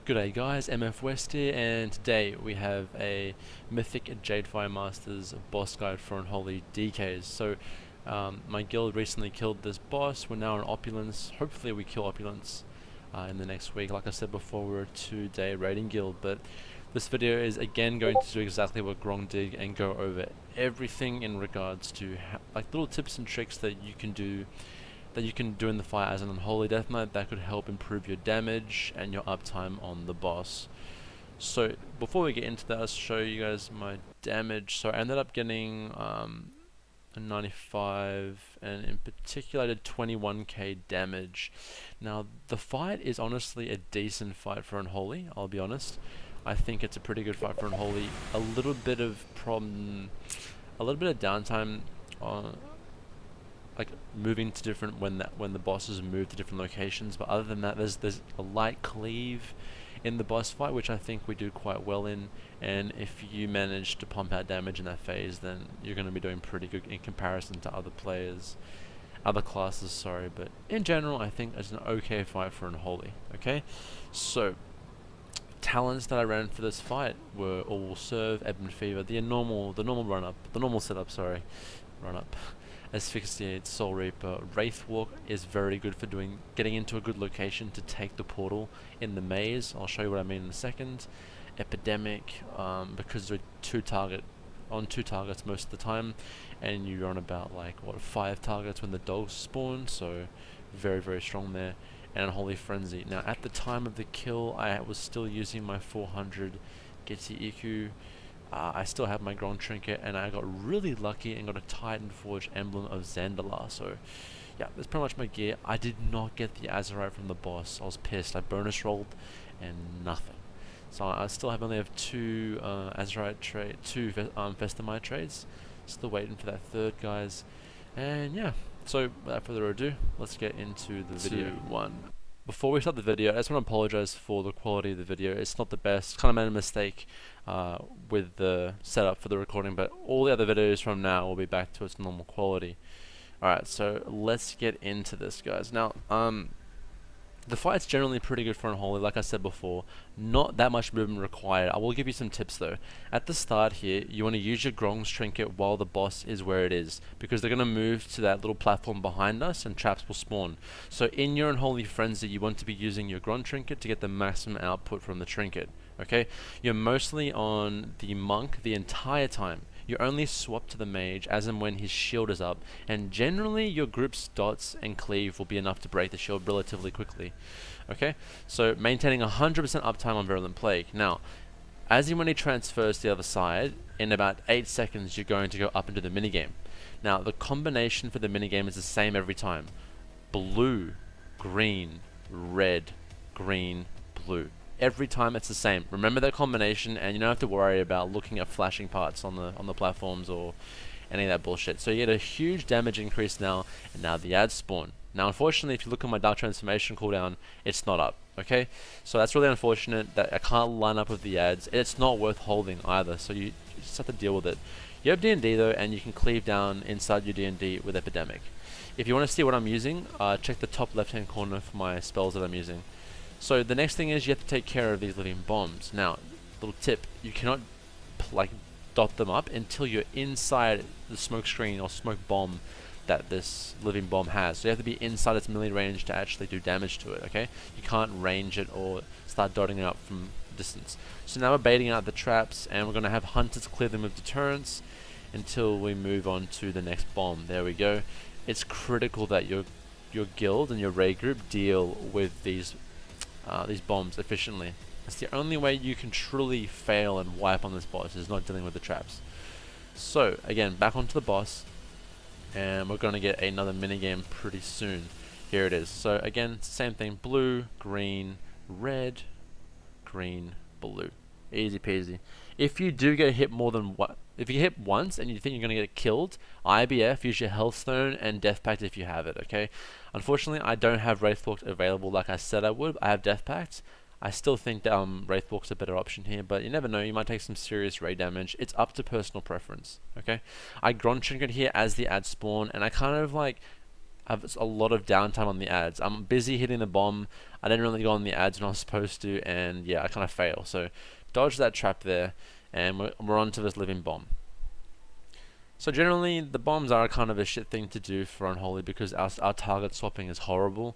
G'day guys, MFWest here, and today we have a Mythic Jadefire Masters boss guide for Unholy DKs. So my guild recently killed this boss. We're now in Opulence. Hopefully we kill Opulence in the next week. Like I said before, we're a 2-day raiding guild, but this video is again going to do exactly what Grong did and go over everything in regards to like little tips and tricks that you can do in the fight as an Unholy Death Knight that could help improve your damage and your uptime on the boss. So before we get into that, I'll show you guys my damage. So I ended up getting a 95, and in particular I did 21k damage. Now the fight is honestly a decent fight for Unholy, I'll be honest. I think it's a pretty good fight for Unholy. A little bit of downtime on like moving to different when the bosses move to different locations, but other than that there's a light cleave in the boss fight, which I think we do quite well in, and if you manage to pump out damage in that phase, then you're going to be doing pretty good in comparison to other classes, sorry. But in general I think it's an okay fight for Unholy. Okay, so talents that I ran for this fight were All Serve, Ebb and Fever, the normal setup, run up. Asphyxiate, Soul Reaper. Wraithwalk is very good for getting into a good location to take the portal in the maze. I'll show you what I mean in a second. Epidemic, because they're two targets most of the time, and you're on about like 5 targets when the dogs spawn, so very strong there. And Unholy Frenzy. Now at the time of the kill I was still using my 400 Getty EQ. I still have my Grong Trinket, and I got really lucky and got a Titan Forge emblem of Zandalar. So yeah, that's pretty much my gear. I did not get the Azurite from the boss. I was pissed. I bonus rolled and nothing. So I still only have 2 Azurite two Vestamite trades. Still waiting for that third, guys. And yeah, so without further ado, let's get into the video. 2, 1. Before we start the video, I just want to apologize for the quality of the video. It's not the best. Kind of made a mistake with the setup for the recording, but all the other videos from now will be back to its normal quality. Alright, so let's get into this, guys. Now, the fight's generally pretty good for Unholy, like I said before. Not that much movement required. I will give you some tips though. At the start here, you want to use your Grong's Trinket while the boss is where it is, because they're going to move to that little platform behind us and traps will spawn. So in your Unholy Frenzy, you want to be using your Grong Trinket to get the maximum output from the Trinket. Okay? You're mostly on the Monk the entire time. You only swap to the mage as and when his shield is up, and generally your group's dots and cleave will be enough to break the shield relatively quickly. Okay, so maintaining 100% uptime on Virulent Plague. Now, as and when he transfers to the other side, in about 8 seconds you're going to go up into the minigame. Now, the combination for the minigame is the same every time. Blue, green, red, green, blue. Every time it's the same. Remember that combination, and you don't have to worry about looking at flashing parts on the platforms or any of that bullshit. So you get a huge damage increase now, and now the ads spawn. Now unfortunately, if you look at my Dark Transformation cooldown, it's not up. Okay, so that's really unfortunate that I can't line up with the ads. It's not worth holding either, so you just have to deal with it. You have D&D though, and you can cleave down inside your D&D with Epidemic. If you want to see what I'm using, check the top left hand corner for my spells that I'm using. So the next thing is you have to take care of these living bombs. Now, little tip, you cannot like dot them up until you're inside the smoke screen or smoke bomb that this living bomb has. So you have to be inside its melee range to actually do damage to it, okay? You can't range it or start dotting it up from distance. So now we're baiting out the traps, and we're going to have hunters clear them with deterrents until we move on to the next bomb. There we go. It's critical that your guild and your raid group deal with these bombs efficiently. It's the only way you can truly fail and wipe on this boss, is not dealing with the traps. So again, back onto the boss, and we're going to get another minigame pretty soon. Here it is. So again, same thing, blue, green, red, green, blue. Easy peasy. If you do get hit more than what, if you hit once and you think you're going to get killed, IBF, use your Health Stone and Death Pact if you have it, okay? Unfortunately, I don't have Wraithwalk available like I said I would. I have Death Pact. I still think that Wraithwalk's a better option here, but you never know, you might take some serious raid damage. It's up to personal preference, okay? I Grong Trinket here as the ad spawn, and I kind of like have a lot of downtime on the ads. I'm busy hitting the bomb. I didn't really go on the ads when I was supposed to, and yeah, I kind of fail. So dodge that trap there, and we're on to this living bomb. So generally, the bombs are kind of a shit thing to do for Unholy because our target swapping is horrible.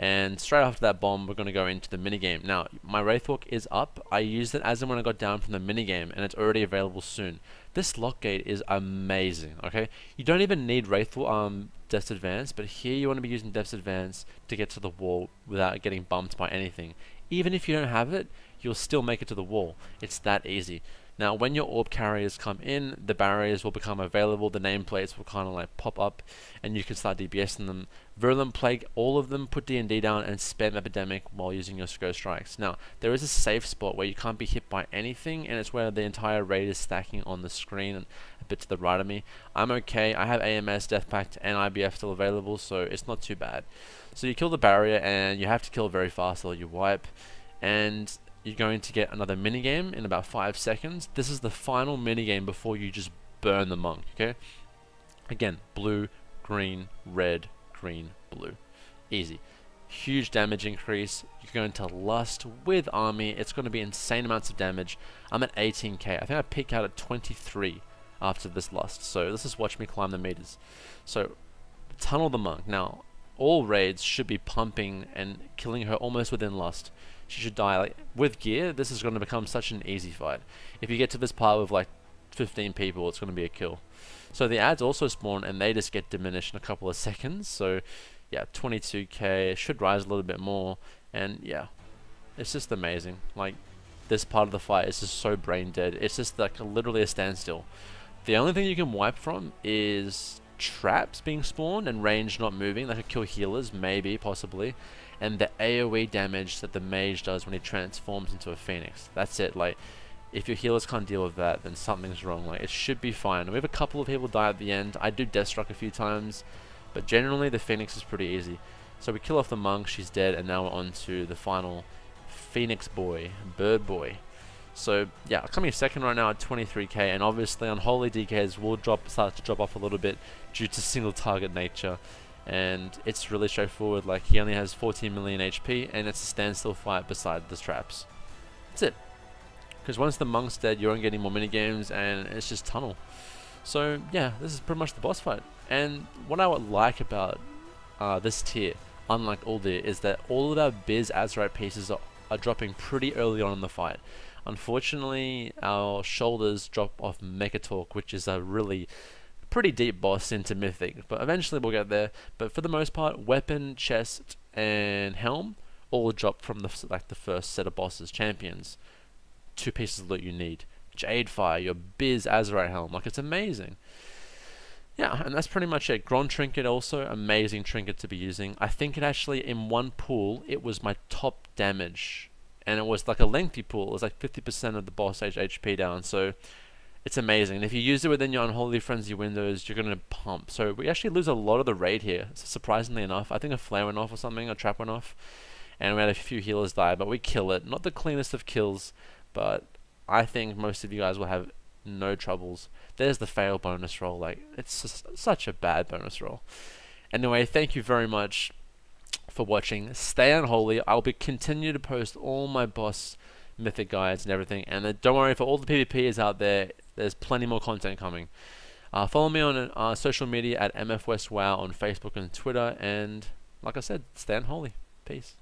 And straight after that bomb, we're going to go into the minigame. Now, my Wraithwalk is up. I used it as and when I got down from the minigame, and it's already available soon. This lock gate is amazing, okay? You don't even need Wraithwalk, Depth Advance, but here you want to be using Depth Advance to get to the wall without getting bumped by anything. Even if you don't have it, you'll still make it to the wall. It's that easy. Now, when your orb carriers come in, the barriers will become available, the nameplates will kind of like pop up, and you can start DPSing them. Virulent Plague, all of them, put D&D down and spam Epidemic while using your Scare Strikes. Now, there is a safe spot where you can't be hit by anything, and it's where the entire raid is stacking on the screen and a bit to the right of me. I'm okay, I have AMS, Death Pact, and IBF still available, so it's not too bad. So you kill the barrier, and you have to kill very fast or you wipe, and you're going to get another minigame in about 5 seconds. This is the final minigame before you just burn the monk, okay? Again, blue, green, red, green, blue. Easy. Huge damage increase. You're going to lust with army. It's going to be insane amounts of damage. I'm at 18k. I think I peak out at 23 after this lust. So let's just watch me climb the meters. So, tunnel the monk. Now, all raids should be pumping and killing her almost within lust. She should die. Like, with gear, this is going to become such an easy fight. If you get to this part with like 15 people, it's going to be a kill. So the ads also spawn and they just get diminished in a couple of seconds. So yeah, 22k, should rise a little bit more, and yeah, it's just amazing. Like, this part of the fight is just so brain dead. It's just like literally a standstill. The only thing you can wipe from is traps being spawned and range not moving. That could kill healers, maybe, possibly. And the AoE damage that the mage does when he transforms into a phoenix. That's it. Like, if your healers can't deal with that, then something's wrong. Like, it should be fine. We have a couple of people die at the end. I do Deathstruck a few times, but generally the phoenix is pretty easy. So we kill off the monk, she's dead, and now we're on to the final phoenix boy, bird boy. So yeah, coming second right now at 23k, and obviously Unholy DKs will start to drop off a little bit due to single target nature. And it's really straightforward. Like, he only has 14 million HP, and it's a standstill fight beside the traps. That's it. Because once the monk's dead, you won't get any more minigames, and it's just tunnel. So yeah, this is pretty much the boss fight. And what I would like about this tier, unlike Uldir, is that all of our Biz Azerite pieces are dropping pretty early on in the fight. Unfortunately, our shoulders drop off Mechatalk, which is a really pretty deep boss into Mythic, but eventually we'll get there. But for the most part, weapon, chest, and helm all drop from the first set of bosses, champions. 2 pieces of loot you need. Jadefire, your Biz Azerite helm, like, it's amazing. Yeah, and that's pretty much it. Gron Trinket also, amazing trinket to be using. I think it actually, in one pool, it was my top damage. And it was like a lengthy pool. It was like 50% of the boss stage HP down, so it's amazing. And if you use it within your Unholy Frenzy windows, you're going to pump. So we actually lose a lot of the raid here, surprisingly enough. I think a flare went off or something, a trap went off. And we had a few healers die, but we kill it. Not the cleanest of kills, but I think most of you guys will have no troubles. There's the fail bonus roll. Like, it's just such a bad bonus roll. Anyway, thank you very much for watching. Stay unholy. I'll be continue to post all my boss mythic guides and everything. And then don't worry, for all the PvPers out there, there's plenty more content coming. Follow me on social media at MFWest WoW on Facebook and Twitter. And like I said, stay unholy. Peace.